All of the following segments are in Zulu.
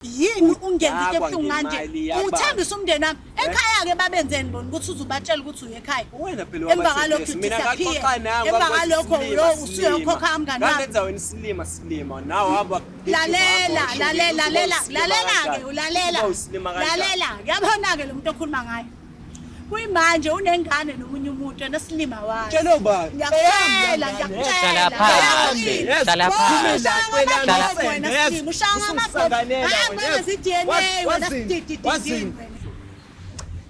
Yini ungenza into ebuhlungu manje? Uthembisa umndeni wami. Ekhaya ke babenzeni bona ukuthi uzubatshela ukuthi uye ekhaya. Wena phela Emva kwalokho mina ngaxoxa nawe emva kwalokho lo usuyokhokha kamngani wami. ngenza wena silima nawe hamba Lalela ke ulalela. Lalela yabona ke lo muntu okhuluma ngayo. Kuyimanje unengane nomunye umuntu enesilima wayo. tshela ubani Ngiyakutshela. Hlala phansi. Hlala phansi.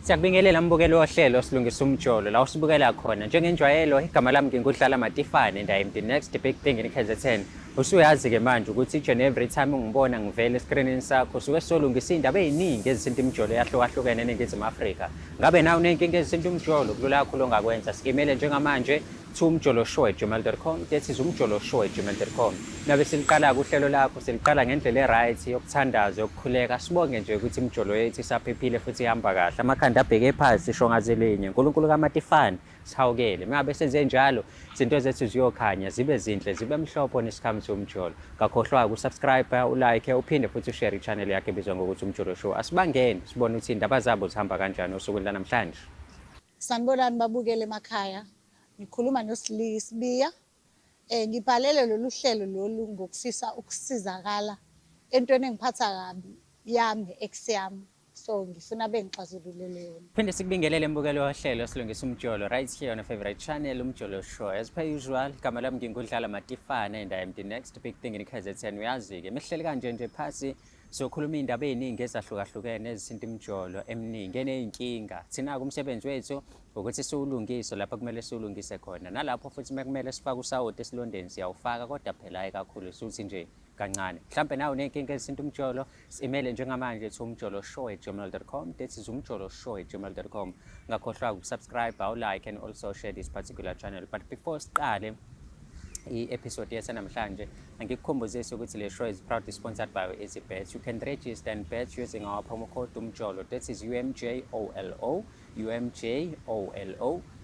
Siyakubingelela mbukelo wohlelo silungisa umjolo la usibukela khona njengenjwayelo igama lami ngingudlala Matifane and I am the next big thing in KZN. Usuyazi ke manje ukuthi each and every time ungibona ngivela escreenini sakho usuke solungisa indaba eziningi ezisinto imjolo yahlukahlukene eNingizimu Afrika. Ngabe nawe unenkinga ezisinto umjolo kulula kakhulu ongakwenza sikimele njengamanje umjoloshow@gmail.com that is umjoloshow@gmail.com. Nabe siliqala kuhlelo lakho siliqala ngendlela eright yokuthandaza yokukhuleka sibonge nje ukuthi imjolo yethu isaphephile futhi ihamba kahle amakhanda abheke phansi shongazelinye uNkulunkulu kaMatifane sihawukele ngabe senze njalo izinto zethu ziyokhanya zibe zinhle zibe mhlophe nesikhathi somjolo ngakhohlwa ukusubscribe ulike uphinde futhi ushare ichannel yakhe ebizwa ngokuthi umjolo show asibangene sibone ukuthi indaba zabo zihamba kanjani usuku lanamhlanje. Sanibonani babukele emakhaya. Ngikhuluma noSibiya. Ngibhalele lolu hlelo lolu ngokufisa ukusizakala entweni engiphatha kabi yami ex-yami. So ngifuna bengixazululele yona. Phinde sikubingelele mbukelo wohlelo silungisa umjolo right here on your favorite channel umjolo show as per usual igama lami ngingudlala Matifane and I am the next big thing in KZN uyazi ke mehleli kanje nje phasi sokhuluma indaba eziningi ezahlukahlukene ezisinto imjolo eminingi eneyinkinga thina kumsebenzi wethu ukuthi siwulungise lapha kumele siwulungise khona nalapho futhi kumele sifake usawoti esilondeni siyawufaka kodwa phela hayi kakhulu suthi nje kancane mhlambe nawe unenkinga ezisinto umjolo simele njengamanje umjoloshow@gmail.com that is umjoloshow@gmail.com ngakhohlwa ukusubscribe like and also share this particular channel but before siqale i-episode yesanamhlanje angikukhumbuzise ukuthi le show is proudly sponsored by EasyBet. You can register and bet using our promo code umjolo that is UMJOLO.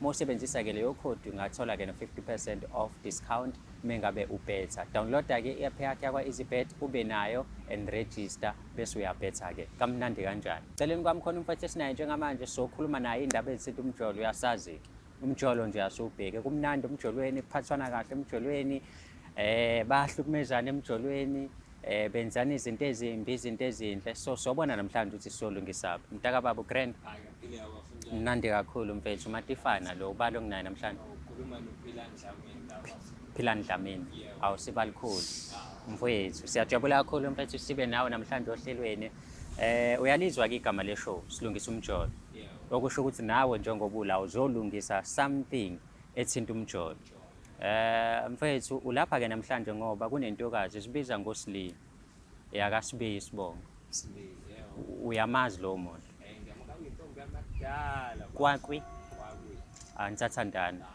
Mosebenzisa ke leyo code ungathola ke no 50% off discount mengabe ubetha. Downloada ke i-app yakhe yakwa EasyBet ube nayo and register bese uyabetha ke. Kamnandi kanjani. Celeni kwami khona umfethu esinayo njengamanje sokhuluma naye indaba ezithi umjolo uyasazi ke. Umjolo nje asubheke kumnandi umjolweni kuphathwana kahle emjolweni bahlukumezana emjolweni benzana izinto ezimbi izinto ezinhle so sobona namhlanje ukuthi sisolungisa mntaka baba grand mnandi kakhulu mfethu Matifane lo ubalo kunaye namhlanje ukhuluma noPhilani Dlamini Philani Dlamini awusibalikhulu mfowethu siyajabula kakhulu mfethu sibe nawe namhlanje ohlelweni uyalizwa ke igama le show silungisa umjolo okusho ukuthi nawe njengoba ula uzolungisa something ethinta umjolo mfethu ulapha ke namhlanje ngoba kunentokazi sibiza ngoSibiya yakasibiya isibongo uyamazi lo muntu ngiyamaka intombi yamakudala kwakwi ansathandana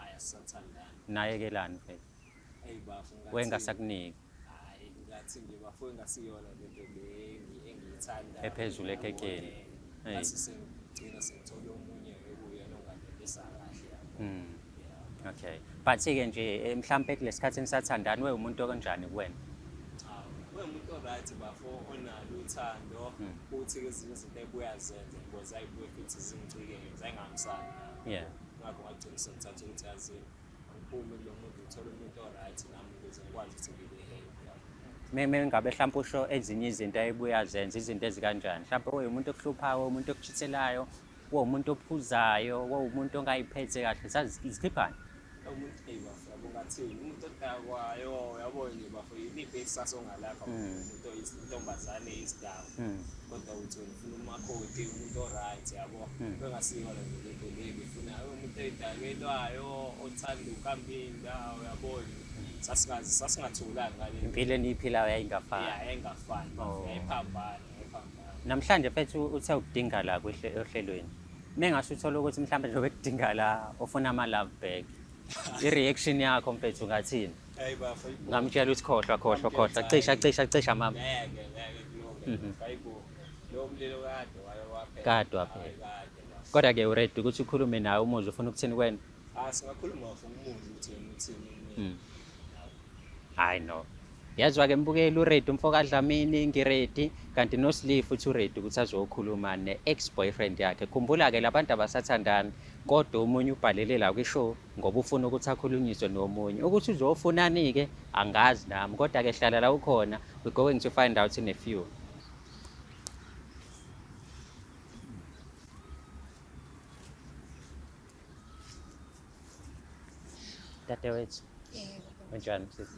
nayekelani mfethu wengasakuniki hayi ngathi nje bafo engasiyona lento engiyithanda ephezulu ekhekeni gcina sengithola omunye ekuyena onganelisa kahle okay but ke nje mhlambe kulesikhathi nisathandana we umuntu okanjani kuwena we umuntu right bafo onalo uthando uthi ezinye izinto ebuyazenza because ayibuye futhi zingicike zayingamisana ngakho ngagcina sengithatha ukuthi yazi ngiphume lo muntu uthola umuntu right nami ukuze ngikwazi ukuthi ngibe meme ngabe mhlawumbe usho ezinye izinto ayibuya zenza izinto ezikanjani mhlawumbe we umuntu okuhluphayo umuntu okuchithelayo we umuntu ophuzayo we umuntu ongayiphethe kahle sazi izikhiphani umuntu eyibafuna ngathini umuntu odakwayo yabona nje bafo yiliphi isasa ongalapha umuntu oyisintombazane isidawu kodwa uthi ufuna umakhodi umuntu oright yabo bengasiyona lento leyo ufuna umuntu oyidalelwayo othanda ukambinda yabona sasingathulanga ngale impilo eniyiphilayo yayingafani yayingafani yayiphambana namhlanje mfethu uthe ukudinga la ohlelweni mengase uthola ukuthi mhlawumbe nje bekudinga la ufuna ama love back i-reaction yakho mfethu ngathini hey bafo ngamtshela ukuthi khohlwa cisha mama hayibo lo mlilo kade waphela kodwa ke uready ukuthi ukhulume nawe umuzi ufuna ukuthini kwena singakhuluma umuzi uthini I know Yazwa-ke mbukeli uReady umfoka Dlamini ngiready kanti noSlive futhi uReady ukuthi azokhuluma ne-ex-boyfriend yakhe. Khumbula-ke labantu abasathandani kodwa omunye ubhalele la kwishow ngoba ufuna ukuthi akhulunyiswe nomunye. Ukuthi uzofunani-ke angazi nami kodwa-ke hlala la ukhona. We're going to find out in a few. Dadewethu, kanjani sisi?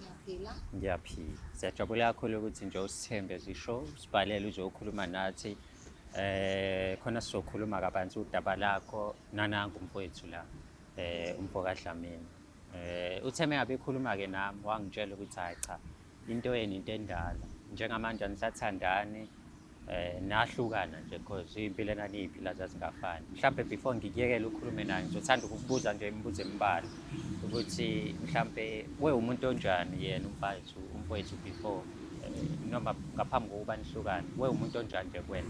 Ngiyaphila. Siyajabula kakhulu ukuthi nje usithembe zisho sibhalele uzokhuluma nathi. Khona sizokhuluma kabanzi udaba lakho nananga umfowethu la umfoka Dlamini. Utheme ngabe ekhuluma-ke nami wangitshela ukuthi hayi cha into yeni into endala njengamanje anisathandani nahlukana nje because impilo enaniyiphila zazingafani. Mhlambe before ngikuyekela ukhulume naye ngizothanda ukukubuza nje imibuzo embalwa ukuthi mhlambe umuntu onjani yena umfowethu before noma ngaphambi kokuba nihlukane umuntu onjani nje kuwena?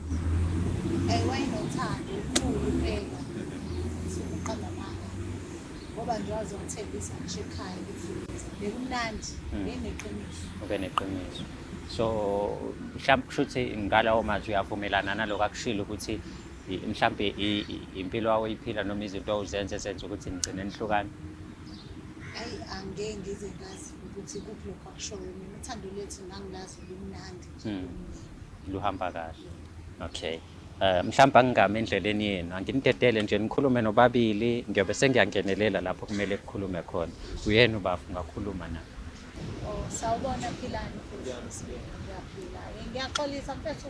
Wayenothando olukhulu impela sokuqala manje ngoba nje wazokuthembisa ngisho ekhaya ukuthi bekumnandi neqiniso. Ube neqiniso. So mhlawumbe kushuthi ngalawo mazwi uyavumelana naloko akushilo ukuthi mhlambe impilo yawo iphila noma izinto ozenze senze ukuthi nigcine nihlukane. Angeke ngize ngazi ukuthi kuphi lokho akushoyo mina uthando lethu ngangilazi lumnandi luhamba kahle. Okay. Mhlawumbe angingami endleleni yenu anginidedele nje nikhulume nobabili ngiyobe sengiyangenelela lapho kumele kukhulume khona. Uyena ubafu ngakhuluma naye. Sawubona Philani futhi. Ngiyaphila. Ngiyaxolisa mfethu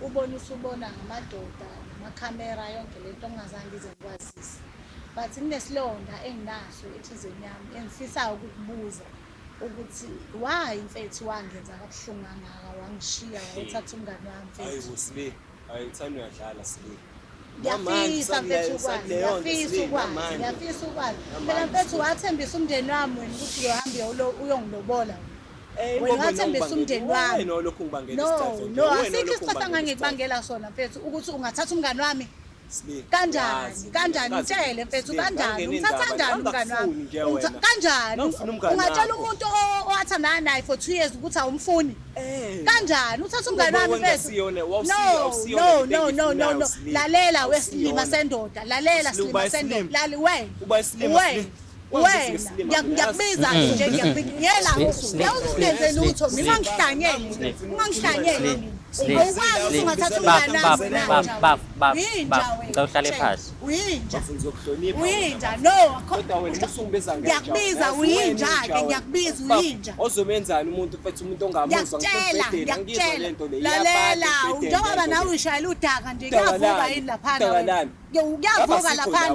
ukuthi ubona ngamadoda amakhamera yonke lento ongazange ize ngikwazise. But nginesilonda enginaso ethizeni yami engifisayo ukukubuza ukuthi why mfethu wangenza kabuhlungu kangaka wangishiya wayethatha umngane wami mfethu. Hayi usile. Hayi uthanda uyadlala sile. Ngiyafisa mfethu ukwazi. Ngiyafisa ukwazi. Phela mfethu wathembisa umndeni wami wena ukuthi uyohamba uyongilobola. Wena wathembisa umndeni wami. No lokho ngibangela isithathu. No, asikho isithathu angangikubangela sona mfethu ukuthi ungathatha umngane wami. Kanjani utshele mfethu kanjani umthatha kanjani umngane wami kanjani ungatshela umuntu owathandana naye for 2 years ukuthi awumfuni kanjani uthatha umngane wami mfethu no lalela wesilima sendoda lalela silima sendoda lali wena ngiyakubiza nje ngiyakubingela usungenze lutho mina ungangihlanyeli awukwazi ungathatha umngane wami ngawuhlale phansi uyinja no ngiyakubiza uyinja-ke ngiyakubiza uyinja ozomenzani umuntu mfethu umuntu ongamuzwa ngikubhedela ngizwa lento le lalela njengoba nawe uyishayela udaka nje kuyavuka yini laphana kuyavuka laphana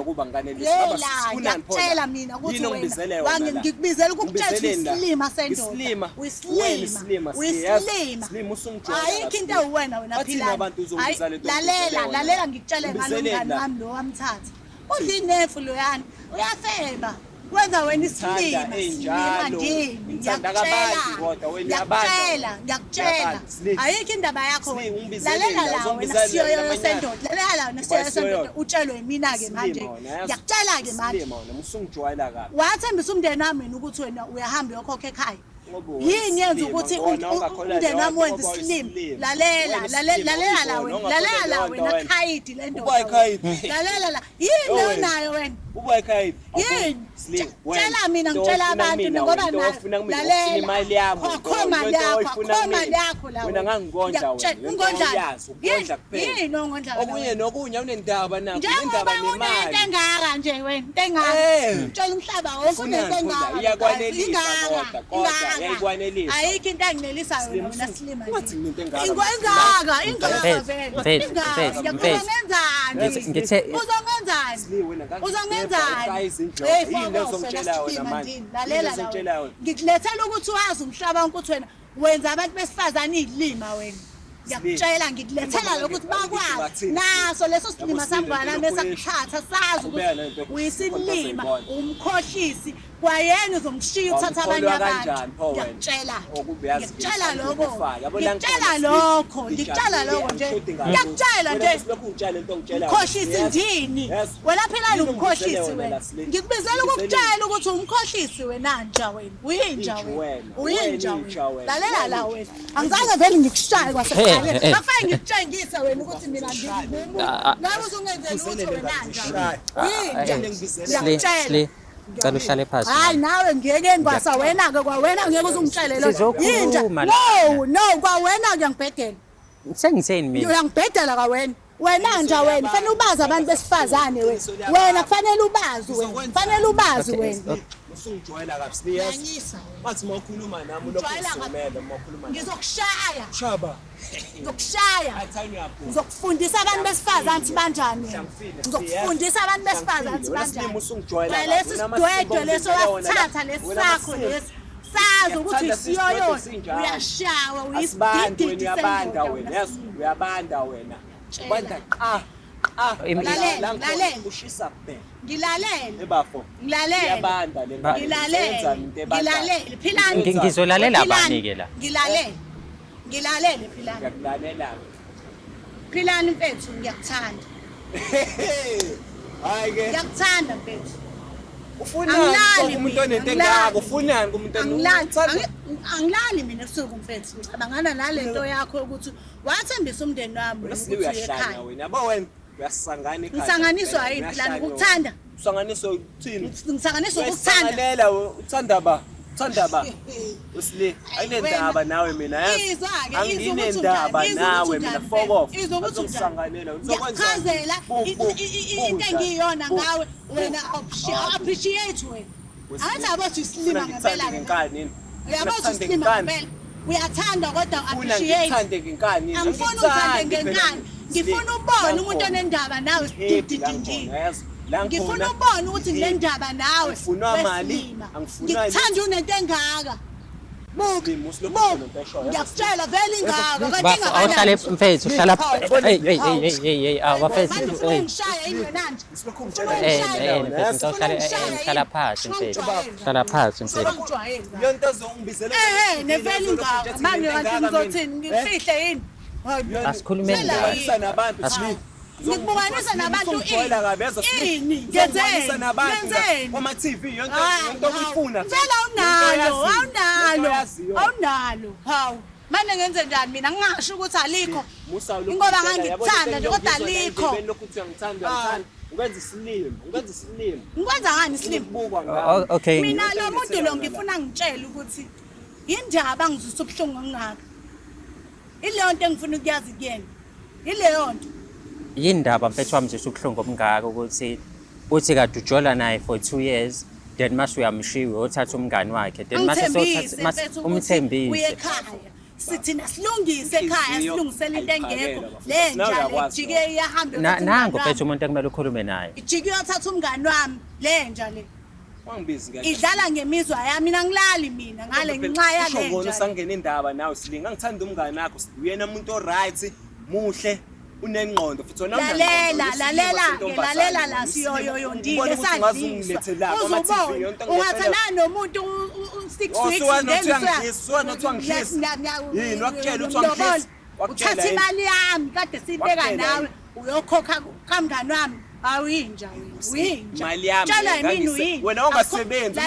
ngiyakutshela mina ukuthi wena ngikubizela ukukutshela isilima sendoda uyisilima ayikho into wena Philani lalela ngikutshele ngalo mngane wami lo wamthatha udla inefu loyani uyafeba wenza wena isilima ndini ngiyakutshela ayikho indaba yakho lalela la wena siyoyo sendoda lalela la wena siyoyo sendoda utshelwe yimina-ke manje ngiyakutshela-ke manje wathembisa umndeni wami wena ukuthi wena uyahamba uyokhokha ekhaya yini yenza ukuthi umndeni wami wenza isilimi lalela la wena khayidi le ndoda lalela la yini onayo wena yini tshela mina ngitshela abantu ngoba lalela akho mali yakho la wena ngangikonja wena yini ongondla okunye nokunye unendaba nakho indaba nemali engaka nje wena into engaka tshela umhlaba wonke unento engaka iyakwanelisa kodwa yayikwanelisa ayikho into anginelisayo wena silima wathi into engaka uzongenzani lalela ngikulethela ukuthi wazi umhlaba wonke ukuthi wena wenza abantu besifazane izilima wena ngiyakutshela ngikulethela lokuthi bakwazi naso leso silima sambala mesakuthatha sazi ukuthi uyisilima umkhohlisi kwayena uzomshiya uthatha abanye Awukholwa abantu kanjani pho wena? ngiyakutshela Okubi yazi ngiyakutshela lokho ngifake. Yabo la ngiyakutshela ngicela lokho ngiyakutshela lokho nje ngiyakutshela nje Lokhu ungitshela into ongitshela. ukhohlisi ndini wena phela umkhohlisi wena ngikubizela ukukutshela ukuthi umkhohlisi wena nja wena uyinja wena uyinja wena lalela la wena angizange vele ngikushaye kwasekhaya ngafike ngikutshengise wena ukuthi mina ngikumuntu ngabe uzungenzela ukuthi wena nja uyinja ngiyakutshela Cala uhlale phansi. hayi nawe ngeke ngwasa wena-ke kwawena ngeke uzungitshelele Sizokhuluma no kwawena kuyangibhedela Sengitheni mina? uyangibhedela kwawena wena nje wena kufanele ubazi abantu besifazane wena kufanele ubazi wena kufanele ubazi wena Usungijwayela kabi siyeza. Bathi mawukhuluma nami ulokuzimela mawukhuluma. ngizokushaya Shaba. ngizokushaya Athani yapho. ngizokufundisa abantu besifazane ukuthi banjani ngizokufundisa abantu besifazane ukuthi banjani usungijwayela. lesi sidwedwe leso wasithatha lesi sakho lesi sazi ukuthi isiyoyona uyashawa Asibantu wena uyidididi uyabanda wena. Yes, uyabanda wena. Ubanda qa. Lalela. Ushisa bhe. ngilalele Ebafo. ngilalele Uyabanda le ngane. ngilalele philani Ngizolalela abani ke la? ngilalele philani Ngiyakulalela. philani mfethu ngiyakuthanda Hayi ke. ngiyakuthanda mfethu Ufunani umuntu onento engako? Ufunani kumuntu angilali mina ebusuku mfethu ngicabangana nalento yakho ukuthi wathembisa umndeni wami ukuthi uye uyahlanya ekhaya wena. Yabo wena uyasangana ekhaya. ngisanganiswa yini philani ukukuthanda Usanganiswa uthini? ngisanganiswa ukukuthanda Uyasangalela uthanda ba? Uthanda ba? Usile ayinendaba nawe mina yazi. Anginendaba nawe mina fuck off. Uzokusanganela ngiyachazela into engiyona ngawe wena appreciate wena athi abathi isilima ngempela uyabo ukuthi isilima ngempela uyathanda kodwa appreciate Ngithande ngenkani. angifuni uthande ngenkani ngifuna ubone umuntu onendaba nawe sidididi ngifuna ubone ukuthi nginendaba nawe Ngifuna mali, angifuna ngithanda unento engaka buki ngiyakutshela vele ingaka kanti Awuhlale mfethu uhlala hey awafethu hey ngishaya yini wena nje mfethu uhlala phansi mfethu uhlala phansi mfethu Yonto azongibizela. nevele ingaka manje kanti ngizothini ngifihle yini asikhulumeni Ngibonisa nabantu sibili. ngikubukanisa nabantu ini Ngibonisa nabantu kuma TV yonto oyifuna. vele awunalo hawu manje ngenze njani mina ngingasho ukuthi alikho ingoba ngangikuthanda nje kodwa alikho Lokuthi uyangithanda ukwenza isilimo ngikwenza ngani isilimo okay mina lo muntu lo ngifuna ngitshele ukuthi indaba ngizwisa ubuhlungu ngingaka ileyo nto engifuna ukuyazi kuyena ileyo nto yindaba mfethu wami nje ukuhlungu omngaka ukuthi uthi kade ujola naye for 2 years then mase uyamshiwe uthatha umngani wakhe then mase umthembise uye ekhaya sithina silungise ekhaya silungisele into engekho le njalo ijike iyahambe nango mfethu umuntu ekumele ukhulume naye ijike uyothatha umngani wami le njalo Wangibizi kahle. idlala ngemizwa yami mina ngilali mina ngale ngenxa yale Usho njalo usangena indaba nawe silinga ngithanda umngani wakho uyena umuntu oright muhle unengqondo futhi wona lalela la siyoyo ndile sandisa uzubona ungathana nomuntu u6 weeks yini wakutshela ukuthi wangishisa uthatha imali yami kade sibeka nawe uyokhokha kamngani wami awuyinja uyinja Imali yami tshela yini uyini wena ungasebenzi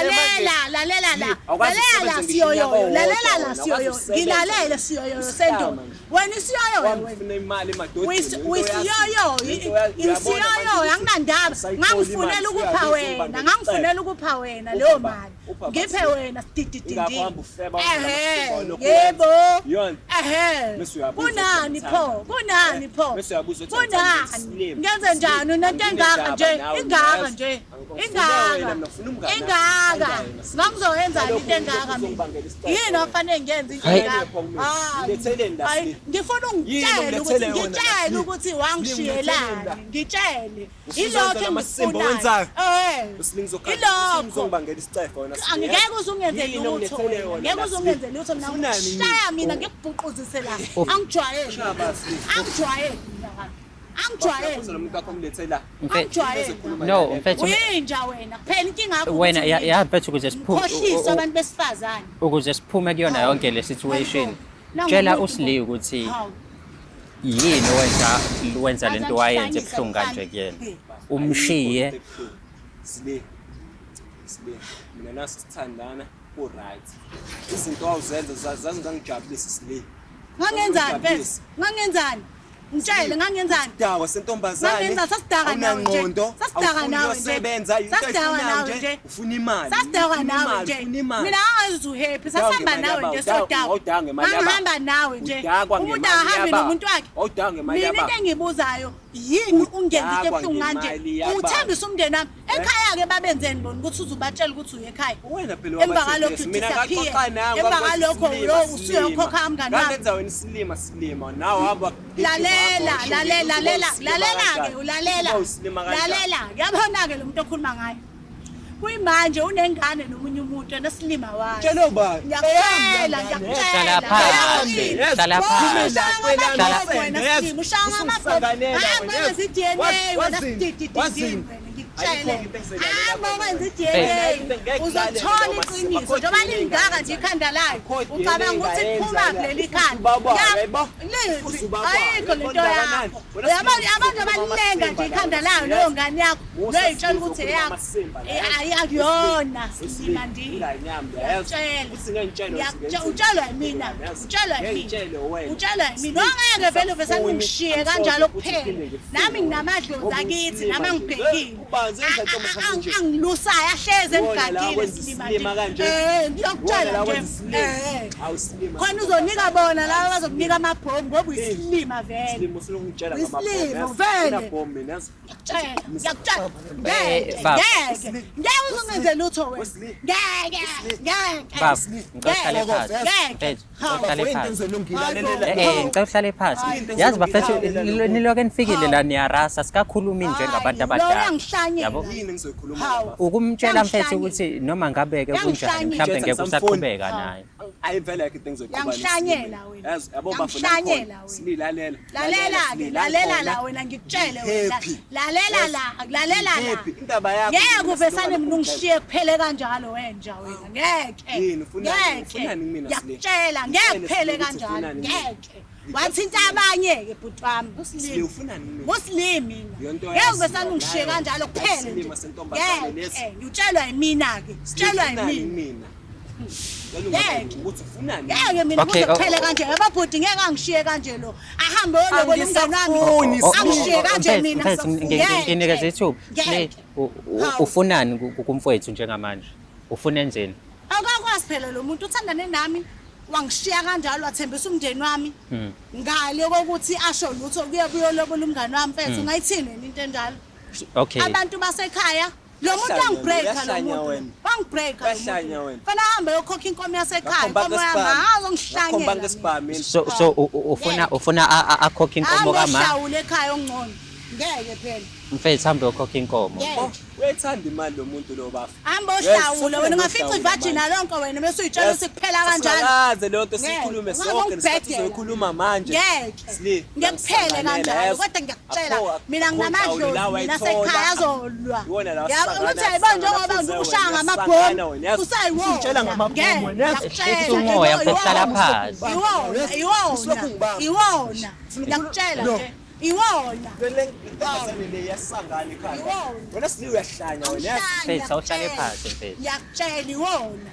lalela siyoyo ngilalele siyoyo sendoda wena isiyoyo wena imali emadodeni isiyoyo anginandaba ngangifunela ukupha wena leyo mali ngiphe wena sidididi yebo kunani pho kunani ngenze njani unento engaka nje ingaka ngangizoyenza into engaka mina yini ofanele ngenze into engaka ngifuna ngitshele ukuthi wangishiyelani ngitshele ilokho engikufunayo ngizongibangela isicefo wena angeke uzungenze lutho ngeke uzungenze lutho mina ngishaya mina ngikubhuquzise la angijwayele Angijwayele. Umuntu wakho umlethela. No, mfethu uyinja wena. Kuphela inkinga yakho. wena ya mfethu ukuze siphume Khohlisa abantu besifazane. ukuze siphume kuyona yonke le situation. Tshela uSlee ukuthi yini wenza lento wayenze ebuhlungu kanje kuyena. Umshiye Slee. Mina nasi sithandana ku right. Izinto awuzenza zazi ngangijabulisa Slee. Ngangenzani mfethu? Ngangenzani? Ngitshele ngangenzani? Dawa sentombazane. Ngangenza sasidaka nawe nje. Sasidaka nawe nje. Sebenza Sasidaka nawe nje. Ufuna imali. Sasidaka nawe nje. Mina angazu happy. Sasihamba nawe nje sodaka. Ngihamba nawe nje. Umuntu ahambe nomuntu wakhe. Awudanga imali Mina yaba. into engibuzayo yini ungenza into ebuhlungu kanje? Uthembisa umndeni wami. Ekhaya ke babenzeni bona ukuthi uzubatshela ukuthi uye ekhaya. Wena phela Emva kalokho disappear. Emva kalokho lo usuyokhokha amngani wami. Ngenza wena silima nawe hamba. Lalela ke ulalela yabona ke lo muntu okhuluma ngayo kuyimanje unengane nomunye umuntu nesilima wayo Tshela ba. hlala phansi. Hlala phansi. ushanga amabhobo wenza i-DNA wena sidididini ngikutshele wenza i-DNA uzothola iqiniso njengoba lingaka nje ikhanda layo ucabanga ukuthi kuphuma kuleli khanda ayikho lento yakho abantu abalinenga nje ikhanda layo leyo ngane yakho loyitshela ukuthi eyakho ayakuyona silima ndini utshelwa yimina ongeke vele uvesane ungishiye kanjalo kuphela nami nginamadlozi akithi nami angibhekile angilusayo ahleze emgagile silima ngiyokutshela nje khona uzonika bona laba bazokunika amabhomu ngoba uyisilima vele uyisilima vele ngiyakutshela ngeke uzungenze lutho wena Baba, ngicela uhlale phansi. Ngicela uhlale phansi. Yazi bafethu niloke nifikile la niyarasa sikakhulumi njengabantu abadala. Yabo. Yini engizokhuluma Ukumtshela mfethu ukuthi noma ngabe ke kunjani mhlawumbe ngeke usaqhubeka naye. ayivela yakhe into engizokuba Yangihlanyela wena. yazi yabo Yangihlanyela bafuna wena. sililalela Lalela la wena ngikutshele wena. Lalela la. indaba yakho Ngeke uvesane mina ungishiye kuphele kanjalo wenja wena. Ngeke. Yini, ufunani kumina Slee? Yakutshela ngeke kuphele kanjalo. Ngeke. Wathinta abanye ke bhuti wami. Slee, ufunani mina? Muslim mina. Yonto Ngeke uvesane ungishiye kanjalo kuphele. Silima sentombazane lesi. Ngitshelwa yimina ke. Sitshelwa yimina. Ukuthi ufunani? Ngeke mina Okay, kuzophela kanje ababhudi ngeke angishiye kanje lo ahambe olobona umngane wami angishiye kanje mina nginikeze ithuba ufunani kumfowethu njengamanje ufuna enzeni akakwazi phela lo muntu uthandane nami wangishiya kanjalo wathembisa umndeni wami ngale kokuthi asho lutho kuyolobona umngane wami mfethu ungayithini wena into enjalo okay abantu basekhaya lo muntu angibreaka lo muntu angibreaka Uyahlanya wena. fana hambe yokhokha inkomo yasekhaya inkomo yami ngishanyela so ufuna akhokhe inkomo kamama ahlawule ekhaya ongcono ngeke phela mfethu hambe ukhokhe inkomo Uyayithanda imali lo muntu lo bafa. hamba ohlawule wena ungafica ivagina lonke wena bese uyitshela sikuphela kanjalo Kaze le nto sikhulume sonke lesikhathi sizokhuluma manje. ngeke ngekuphele kanjalo kodwa ngiyakutshela mina nginamadlozi mina sekhaya azolwa ukuthi ayibona njengoba ngiushanga amabhomu usayiwona Utshela ngamabhomu wena. umoya mfethu phansi iwona ngiyakutshela nje iwona Intombazane le yasangana ekhaya. Wena Slee uyahlanya wena. mfethu awuhlale phansi mfethu ngiyakutshela iwona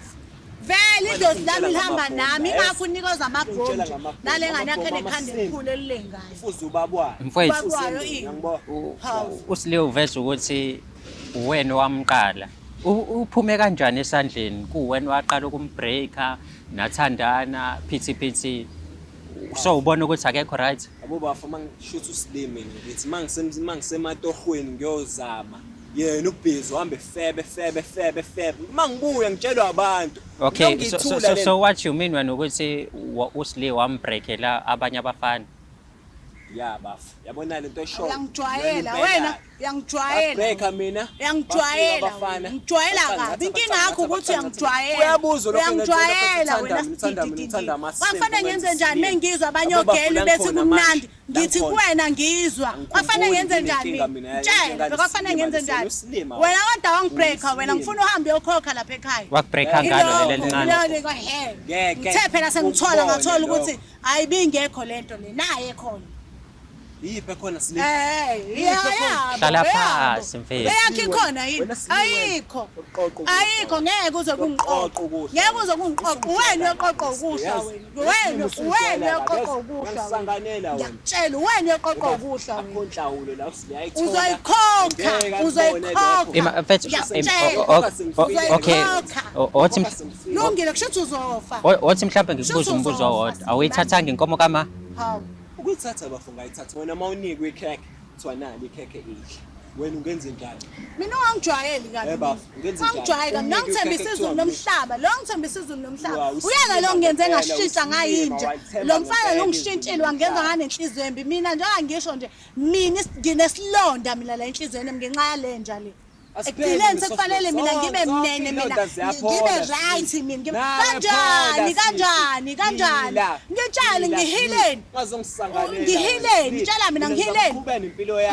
vele idlozi lami lihamba nami ingakho unikoza amabhomu nale ngane yakhe enekhanda elikhulu elilengayo Ufuze ubabwayo. mfethu babwayo ini uSlee uveza ukuthi uwena wamqala uphume kanjani esandleni kuwena waqala ukumbreaka nathandana phithi so ubona ukuthi akekho right Abo bafa mangishuthi uSlee mina ngithi mangisematohweni ngiyozama yena ubhizi uhambe febe mangibuya ngitshelwa abantu okay so what you mean when ukuthi uSlee wambreakela abanye abafana ya bafu yabona lento eshoyo uyangijwayela wena uyangijwayela breaka mina uyangijwayela ngijwayela kabi inkinga yakho ukuthi uyangijwayela uyabuza lokho uyangijwayela wena kufanele ngenze njani mengizwa abanye ogeli bethi kumnandi ngithi kuwena ngizwa kufanele ngenze njani tshela kufanele ngenze njani wena kodwa wangibreaka wena ngifuna uhambe uyokhokha lapha ekhaya wakubreaka ngalo leli ncane ngithe phela sengithola ngathola ukuthi ayibingekho lento le naye khona yiphe khona Slick hlala phansi mfethu eyakhe khona yini ayikho ngeke uze kungiqoqa ngeke uze kungiqoqa wena uyoqoqa ukudla wena uyoqoqa ukudla ngiyakutshela wena uyoqoqa ukudla akhonhlawulo la usiyayithola uzoyikhokha mfethu okay othi lungile kusho uzofa othi mhlawumbe ngikubuza umbuzo owodwa awuyithathanga inkomo kama hawu ukuyithatha bafunga ayithatha wena mawunikwe ikhekhe kuthiwa nali ikhekhe idla wena ungenze njani mina ungijwayeli kabi ungijwayela mina ngithembisa izulu nomhlaba lo ngithembisa izulu nomhlaba uyena lo ngenze ngashintsha ngayinja lo mfana lo ngishintshile wangenza nganenhliziyo embi mina njengoba ngisho nje mina nginesilonda mina la enhlizweni ngenxa yale nja le ekugcineni sekufanele mina ngibe mnene mina ngibe right mina kanjani ngitshale ngihileni ngihileni tshela mina ngihileni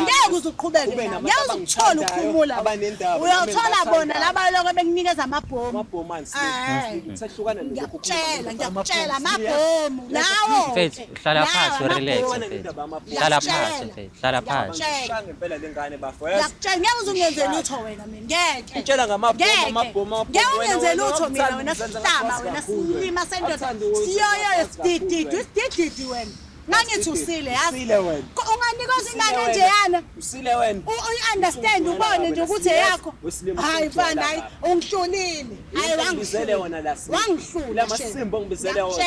ngeke uzuqhubeke ngeke uzukuthola ukuphumula uyothola bona laba lokho bekunikeza amabhomu ngiyakutshela amabhomu lawo mfethu hlala phansi relax hlala phansi ngempela lengane bafo ngiyakutshela ngeke uzungenzele utho wena mina ngeke utshela ngamabhomu ngeke ungenze lutho mina wena sihlama wena silima sendoda siyoyo sidididi wena nangithi usile yazi unganikeza ingane nje yana usile wena uyi-understand ubone nje ukuthi eyakho hayi mfana hayi ungihlulile hayi wangizele wona la wangihlula amasimbo ngibizele wona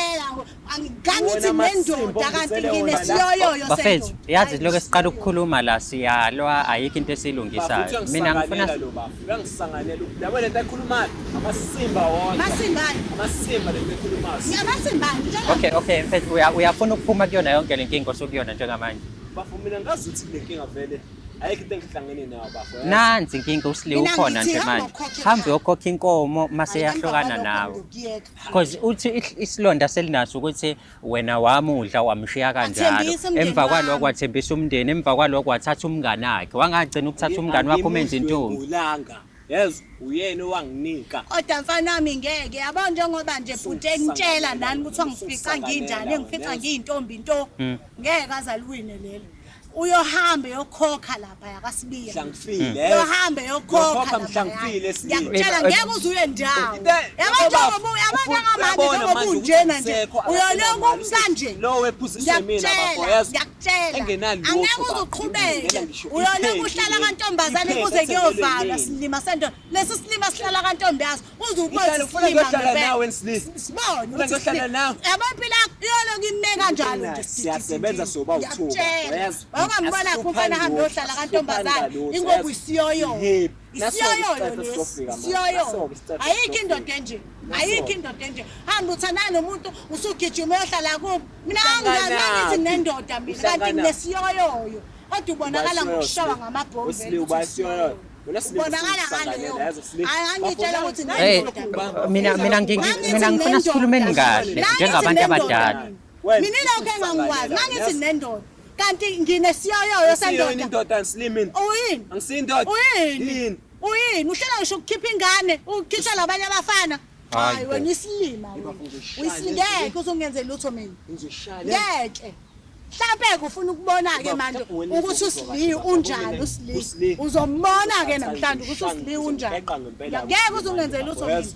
angithi nendoda kanti nginesiyoyoyo bafethu yazi lokho esiqala ukukhuluma la siyalwa ayikho into esilungisayo mina ngifuna uyangisanganela yabo lento ekhulumayo amasimba wona amasimba lento ekhulumayo okay mfethu uyafuna ukuphuma kuyona yonke le nkinga osukuyona njengamanje bafumina ngazi ukuthi le nkinga vele ayikho into engihlangene nayo bafo nansi inkinga usile ukhona nje manje hambe uyokhokha inkomo mase yahlukana nawe because uthi isilonda selinaso ukuthi wena wamudla wamshiya kanjalo emva kwaloko wathembisa umndeni emva kwaloko wathatha umngane wakhe wangagcina ukuthatha umngane wakho umenza intombi yes uyena owanginika kodwa mfana wami ngeke yabo njengoba nje bhuti engitshela nani ukuthi wangifica nginjani engifica ngiyintombi into ngeke azaliwine lelo uyohamba yokhokha lapha yakasibiya mhlangifile uyohamba yokhokha mhlangifile ngiyakutshela ngeke uzuye ndawo yabo njengoba unjena nje uyoloku umsanje lo weposition mina bafo yes engenali angeke uzuqhubeke uyoloku uhlala kantombazane kuze kuyovala silima sento lesi silima sihlala kantombazi uzubona uhlala nawe ensilisa sibone uhlala nawe yabaphila yoloku ime kanjalo nje siyasebenza soba uthuba yes ungambona kumfana hambe yohlala kantombazane ingoba isiyoyo isiyoyo ayikho indoda enje hamba uthandana nomuntu usugijima uyohlala kubo mina angithi nendoda mina kanti nesiyoyoyo kodwa ubonakala ngokushawa ngamabhomu ubonakala ngaleyo angitshela ukuthi mina ngifuna sikhulumeni kahle njengabantu abadala mina lokho engangikwazi ngangithi nendoda kanti nginesiyoyoyo sendoda indoda ngisilimi uyini angisindoda uyini uhlela ngisho ukukhipha ingane ukhitha labanye abafana hayi wena isilima uyisilingeke uzongenzela lutho mina ngeke mhlawumbe ufuna ukubona ke manje ukuthi usili unjani usili uzombona ke namhlanje ukuthi usili unjani ngeke uzongenzela lutho mina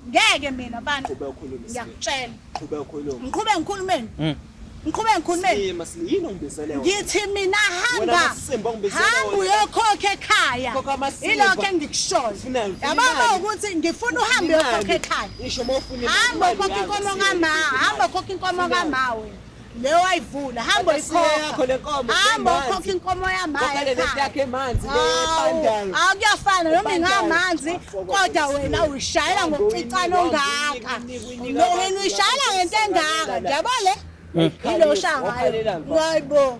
ngeke mina mfana ngiyakutshela ngiqhubeke ngikhulumeni ngithi mina hamba uyokhokha ekhaya ilokho engikushoyo yabona ukuthi ngifuna uhambe uyokhokha ekhaya hamba ukhokha inkomo kamawe leyo wayivula hamba ukhokha inkomo yamaye akuyafana noma ingamanzi kodwa wena uyishayela ngokucicana ongaka wena uyishayela ngento engaka njalo le Ilo shangayo. Hayibo.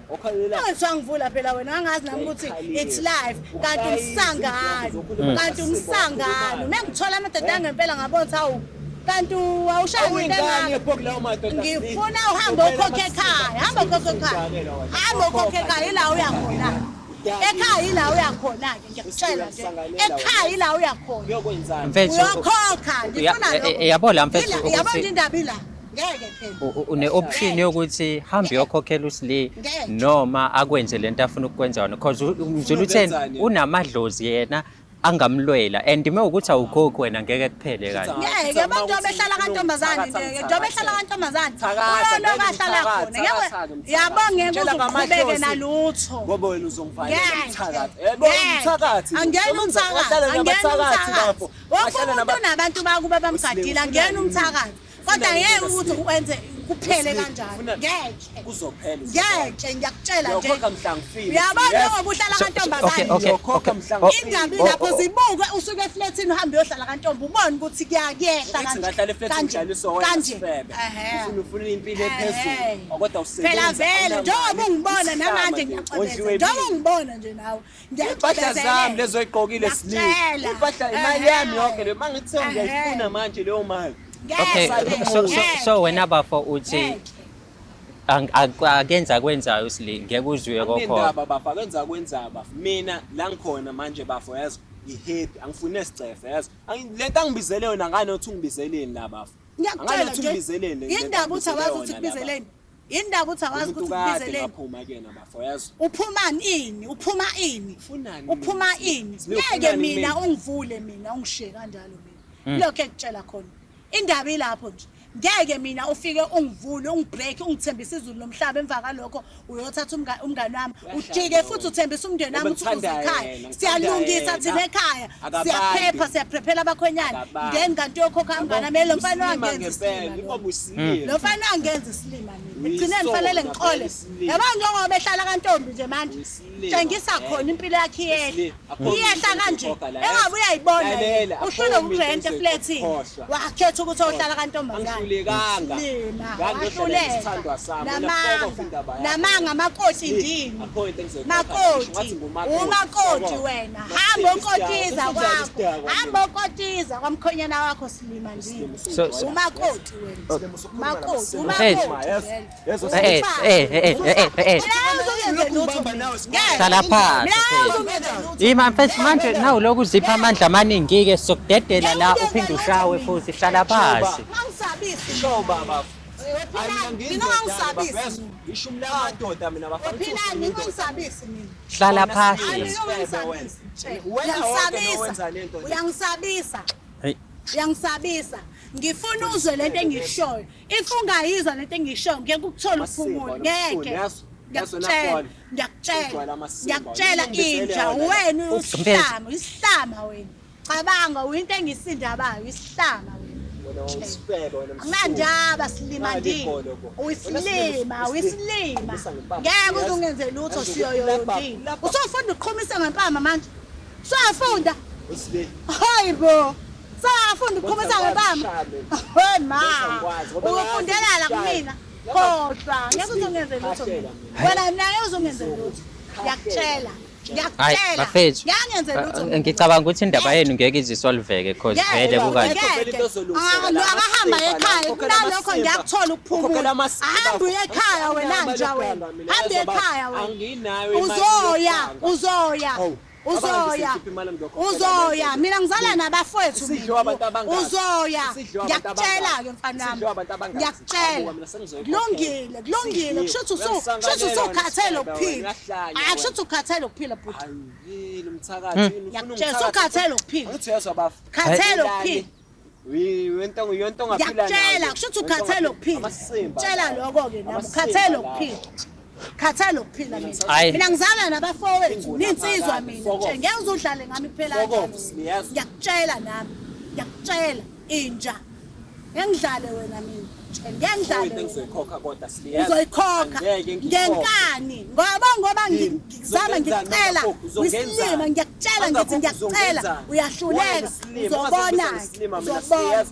Ngangivula phela wena angazi nami ukuthi it's life. Kanti umsangano. Kanti umsangano. Mengithola amadoda ngempela ngabona ukuthi hawu kanti awushaya into engaka. Ngifuna uhambe ukhokhe ekhaya. Hamba ukhokhe ekhaya. Hamba ukhokhe ekhaya ila uyakhona. Ekhaya ila uyakhona ke ngiyakutshela nje. Ekhaya ila uyakhona. Uyokwenzani? Mfethu Uyokhokha. Ngifuna lokho. yabo la mfethu Yabona ukuthi indaba ila. Ngeke phela. une option yokuthi hambe yokhokhela usli Ngeke. noma akwenze lento afuna ukwenza wona because umzulu utheni Uzokwenzani? unamadlozi yena angamlwela and mewukuthi awukhokhi wena ngeke kuphele kanje. Ngeke abantu abehlala kantombazane nje njengoba ehlala kantombazane Thakatha, uyona bahlala khona yabona ngeke uzoqhubeke nalutho ngoba wena uzongifanele Ngeke. umthakathi yebo umthakathi angena umthakathi wonke umuntu unabantu bakuba bamgadile angena umthakathi kodwa ngeke ukuthi wenze kuphele kanjani ngeke kuzophela ngeke ngiyakutshela nje yokhokha mhla ngifile uyabona ngoba uhlala kantombazane yokhokha mhla ngifile indaba lapho zibuke usuke eflatini uhambe uyohlala kantombi ubone ukuthi kuyakuyehla Uthi ngahlala eflatini njalo sowena sifebe ufuna impilo ephezulu kodwa usebenza phela vele njengoba ungibona namanje ngiyacebeza njengoba ungibona nje nawe impahla zami lezo oyigqokile silile impahla imali yami yonke le mangithi ngiyayifuna manje leyo mali Okay, so wena bafo uthi akenza kwenzayo usli ngeke uzwe kokho. Indaba bafa kwenza bafa mina la ngikhona manje bafo yazi ihappy angifuni esicefe yazi lento angibizele yona ngane uthi ungibizeleni la bafa ngiyakutshela uthi ungibizeleni indaba uthi awazi ukuthi kubizeleni indaba uthi awazi ukuthi kubizeleni ngaphuma ke na bafo yazi uphumani ini uphuma ini ufunani uphuma ini ngeke mina ungivule mina ungishiye kanjalo mina lokho ekutshela khona indaba ilapho nje ngeke mina ufike ungivule ungibreak ungithembisa izulu lomhlaba emva kalokho uyothatha umngane wami ujike futhi uthembisa umndeni wami ukuthi uze ekhaya siyalungisa thina ekhaya siyaphepha siyaprephela abakhwenyana ngeni kanti yokhokha umngane wami lo mfana wangenza isilima lo mfana wangenza isilima mina ngigcine ngifanele ngiqole yabona njengoba ehlala kantombi nje manje tshengisa khona impilo yakhe iyehla kanje engabe uyayibona uhlule ukurent eflatini wakhetha ukuthi uhlala kantombazane Ngangulekanga ngahluleka namanga amakoti ndini makoti umakoti wena hamba ukotiza kwakho hamba ukotiza kwamkhonyana wakho silima ndini umakoti wena makoti Hlala phansi. Ima mfethu manje nawu lokhu uzipha amandla amaningi ke sokudedela la uphinde ushawe futhi hlala phansi. Ngisabisi show baba mina ngisabisi ishumi lamadoda mina bafana uphilani ngisabisi mina Hlala phansi. uyangisabisa Hey. uyangisabisa ngifuna uzwe lento engishoyo if ungayizwa lento engishoyo ngeke ukuthola ukuphumula ngeke ngiyakutshela inja wena isihlama wena cabanga uyinto engisindabayo isihlama wena Angandaba silima ndini uyisilima ngeke uzungenze lutho siyo yondini usofunda ukuqhumisa ngempama manje usafunda hayibo safunda ukuqhumisa ngempama hey ma ukufundela la kumina kodwa ngeke uzungenze lutho wena naye uzungenze lutho ngiyakutshela Hayi bafethu ngicabanga ukuthi indaba yenu ngeke izisolveke because vele kukanje akahamba ekhaya kunalokho ngiyakuthola ukuphumula ahamba ekhaya wena nje wena hamba ekhaya wena uzoya mina ngizala nabafowethu uzoya ngiyakutshela ke mfana wami ngiyakutshela kulungile kushuthi usukhathele ukuphila akushuthi ukhathele ukuphila bhuti yini umthakathi ngiyakutshela usukhathele ukuphila khathele ukuphila yonto ngaphila ngiyakutshela kushuthi ukhathele ukuphila tshela lokho ke nami ukhathele ukuphila khathele ukuphila mina ngizala nabafowethu ninsizwa mina nje ngeke uzudlale ngami kuphela ngiyakutshela nami ngiyakutshela inja ngengidlale wena mina ngengidlale uzoyikhokha ngenkani ngoba Zama ngicela uyisilima ngiyakutshela ngithi ngiyacela uyahluleka uzobona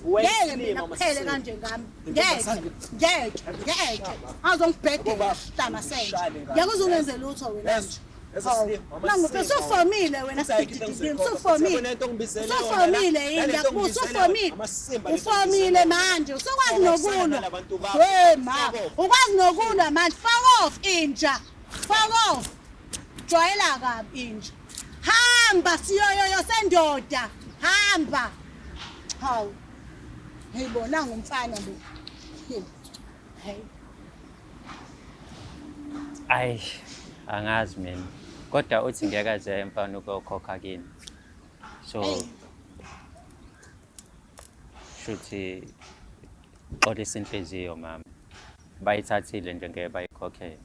ngeke mina kuphele kanje ngami ngeke azongibhedela hlamasele ngiyakuzungenze lutho wena nje Nangu usufomile wena sidididini usufomile ufomile manje usukwazi nokulwa ma ukwazi nokulwa manje fuck off inja fuck off jwayela kabi inja hamba siyoyoyo sendoda hamba hawu ngiyibona ngumfana lo hey Ayi angazi mina kodwa uthi ngeke aze mfana ukukhokha kini so shuthi xolisa inhliziyo mama bayithathile nje ngeke bayikhokhele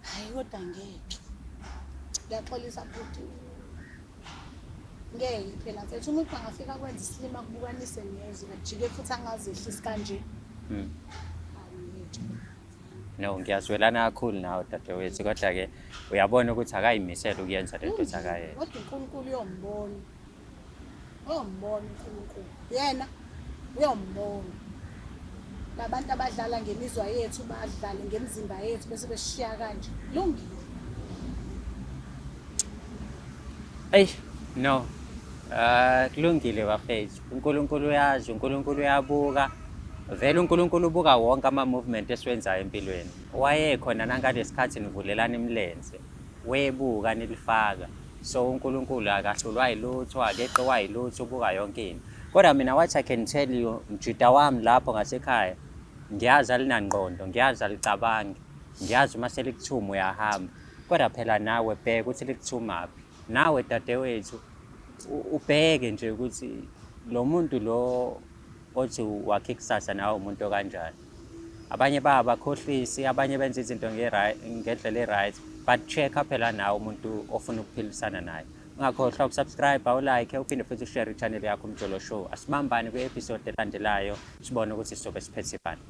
hayi kodwa ngeke ngiyaxolisa futhi ngeke phela mfethu umuntu angafika kwenza isilima kubukanise nezwe kujike futhi angazehlisi kanje No, ngiyazwelana kakhulu nawe dadewethu kodwa ke uyabona ukuthi akayimisela ukuyenza lento thakaye. Kodwa uNkulunkulu uyombona. Uyombona uNkulunkulu. Yena uyombona. Labantu abadlala ngemizwa yethu badlale ngemizimba yethu bese beshiya kanje. Lungile. Ey, no. Kulungile bafethu. uNkulunkulu uyazi, uNkulunkulu uyabuka. Vele uNkulunkulu ubuka wonke ama-movement esiwenzayo empilweni. Wayekhona nangalesi nivulelana imilenze. Webuka nilifaka. So uNkulunkulu akahlulwa yilutho, akeqwa yilutho ubuka yonke into. Kodwa mina what I can tell you, mjuda wami lapho ngasekhaya, ngiyazi alinangqondo, ngiyazi alicabangi, ngiyazi uma selikuthuma uyahamba. Kodwa phela nawe bheka ukuthi likuthumaphi. Nawe dadewethu ubheke nje ukuthi lo muntu lo othi wakhe kusasa nawe umuntu kanjani. Abanye bakhohlisi, abanye benza izinto ngendlela e-right, but check phela nawe umuntu ofuna ukuphilisana naye. Ungakhohlwa ukusubscribe, ulike, uphinde futhi ushare i-channel yakho uMjolo Show. Asibambane kwi-episode elandelayo sibone ukuthi sizobe siphethe bani.